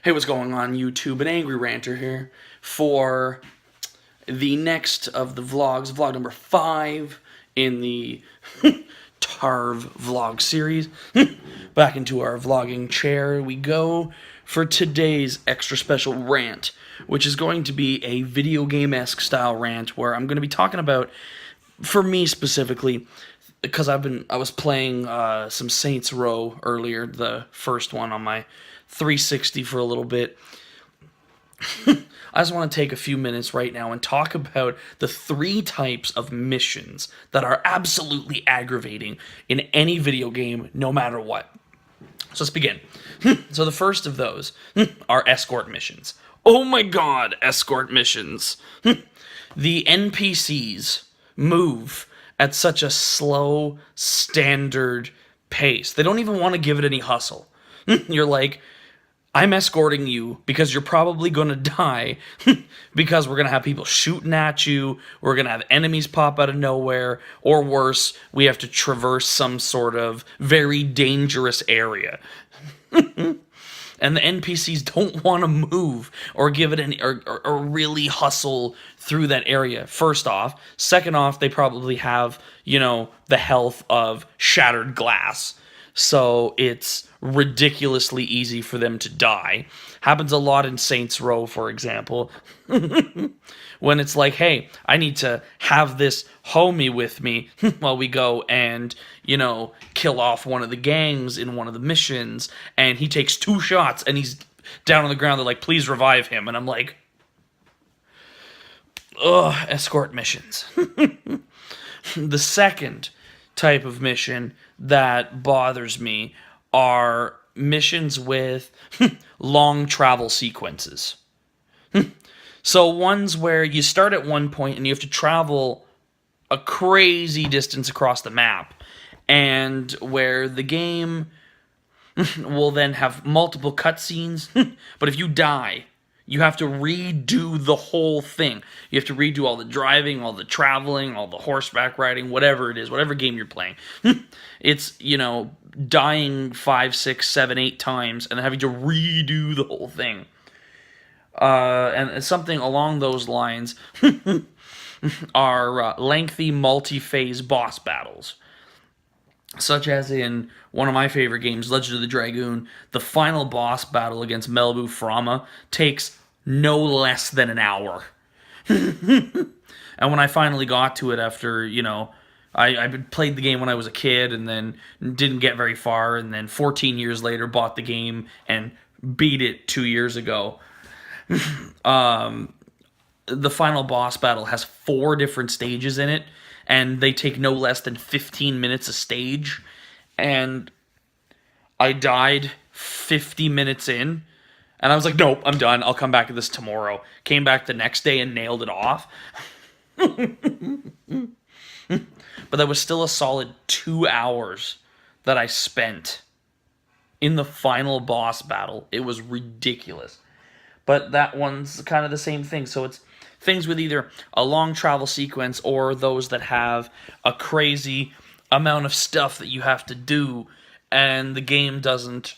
Hey, what's going on, YouTube? An angry ranter here for the next of the vlogs, vlog number 5 in the TARV vlog series. Back into our vlogging chair we go for today's extra special rant, which is going to be a video game-esque style rant where I'm going to be talking about, for me specifically, because I was playing some Saints Row earlier, the first one on my 360 for a little bit. I just want to take a few minutes right now and talk about the 3 types of missions that are absolutely aggravating in any video game, no matter what. So let's begin. So the first of those are escort missions. Oh my god, escort missions. The NPCs move at such a slow, standard pace. They don't even want to give it any hustle. You're like, I'm escorting you because you're probably going to die because we're going to have people shooting at you, we're going to have enemies pop out of nowhere, or worse, we have to traverse some sort of very dangerous area. And the NPCs don't want to move or give it any or really hustle through that area. First off, second off, they probably have, the health of shattered glass. So it's ridiculously easy for them to die. Happens a lot in Saints Row, for example. When it's like, hey, I need to have this homie with me while we go and, kill off one of the gangs in one of the missions, and he takes 2 shots and he's down on the ground. They're like, please revive him. And I'm like, ugh, escort missions. The second type of mission that bothers me are missions with long travel sequences. So ones where you start at one point and you have to travel a crazy distance across the map, and where the game will then have multiple cutscenes, but if you die, you have to redo the whole thing. You have to redo all the driving, all the traveling, all the horseback riding, whatever it is, whatever game you're playing. It's, dying 5, 6, 7, 8 times and then having to redo the whole thing. And something along those lines are lengthy multi-phase boss battles. Such as in one of my favorite games, Legend of the Dragoon, the final boss battle against Melbu Frama takes no less than an hour. And when I finally got to it after, I played the game when I was a kid and then didn't get very far, and then 14 years later bought the game and beat it 2 years ago. The final boss battle has 4 different stages in it, and they take no less than 15 minutes a stage, and I died 50 minutes in, and I was like, nope, I'm done, I'll come back to this tomorrow. Came back the next day and nailed it off. But that was still a solid 2 hours that I spent in the final boss battle. It was ridiculous. But that one's kind of the same thing, so it's things with either a long travel sequence or those that have a crazy amount of stuff that you have to do, and the game doesn't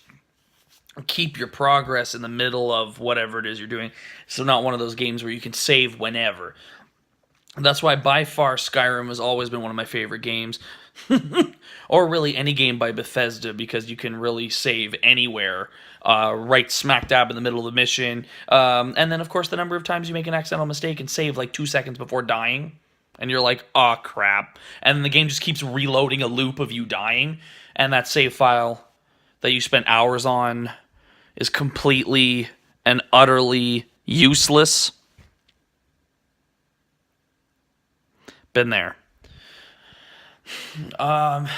keep your progress in the middle of whatever it is you're doing. So not one of those games where you can save whenever. That's why by far Skyrim has always been one of my favorite games. Or really any game by Bethesda, because you can really save anywhere, right smack dab in the middle of the mission. And then, of course, the number of times you make an accidental mistake and save like 2 seconds before dying, and you're like, oh crap. And then the game just keeps reloading a loop of you dying, and that save file that you spent hours on is completely and utterly useless. Been there. And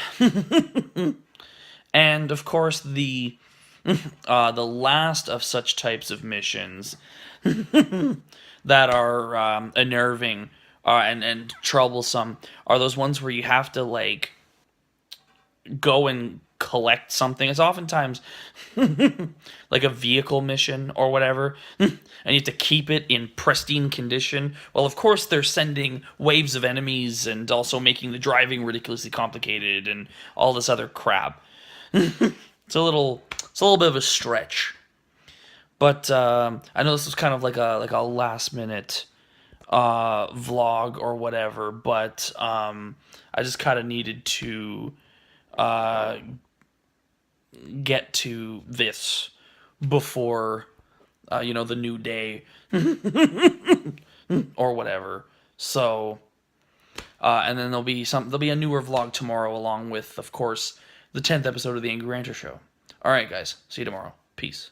of course the last of such types of missions that are unnerving and troublesome are those ones where you have to like go and collect something. It's oftentimes like a vehicle mission or whatever, and you have to keep it in pristine condition. Well, of course, they're sending waves of enemies and also making the driving ridiculously complicated and all this other crap. It's a little bit of a stretch. But I know this was kind of like a last minute vlog or whatever, but I just kind of needed to uh, get to this before the new day or whatever. So and then there'll be a newer vlog tomorrow, along with, of course, the 10th episode of the Angry Ranter Show. All right, guys, see you tomorrow. Peace.